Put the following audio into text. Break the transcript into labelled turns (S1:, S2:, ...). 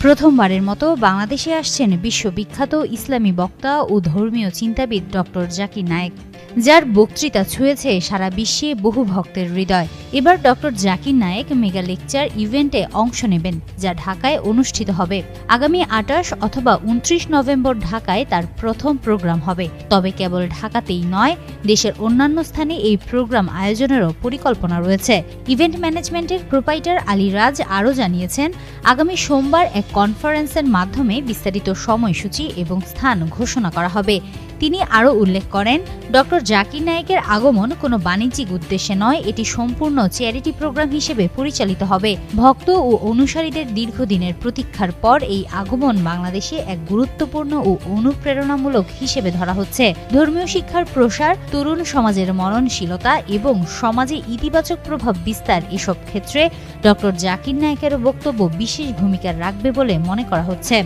S1: প্রথমবারের মতো বাংলাদেশে আসছেন বিশ্ববিখ্যাত ইসলামী বক্তা ও ধর্মীয় চিন্তাবিদ ডক্টর জাকির নায়েক, যার বক্তৃতা ছুঁয়েছে সারা বিশ্বে বহু ভক্তের হৃদয়। এবার doctor Zakir Naik mega lecture ইভেন্টে অংশ নেবেন, যা ঢাকায় অনুষ্ঠিত হবে। আগামী ২৮ অথবা ২৯ নভেম্বর ঢাকায় তার প্রথম প্রোগ্রাম হবে। তবে কেবল ঢাকাতেই নয়, দেশের অন্যান্য স্থানে এই প্রোগ্রাম আয়োজনেরও পরিকল্পনা রয়েছে। ইভেন্ট ম্যানেজমেন্টের প্রোপাইটার আলী রাজ আরও জানিয়েছেন, আগামী সোমবার এক কনফারেন্সের মাধ্যমে বিস্তারিত সময়সূচি এবং স্থান ঘোষণা করা হবে। তিনি আরও উল্লেখ করেন, ডক্টর জাকির নায়েকের আগমন কোনো বাণিজ্যিক উদ্দেশ্যে নয়, এটি সম্পূর্ণ চ্যারিটি প্রোগ্রাম হিসেবে পরিচালিত হবে। ভক্ত ও অনুসারীদের দীর্ঘদিনের প্রতীক্ষার পর এই আগমন বাংলাদেশে এক গুরুত্বপূর্ণ ও অনুপ্রেরণামূলক হিসেবে ধরা হচ্ছে। ধর্মীয় শিক্ষার প্রসার, তরুণ সমাজের মননশীলতা এবং সমাজে ইতিবাচক প্রভাব বিস্তার, এসব ক্ষেত্রে ডক্টর জাকির নায়েকের বক্তব্য বিশেষ ভূমিকা রাখবে বলে মনে করা হচ্ছে।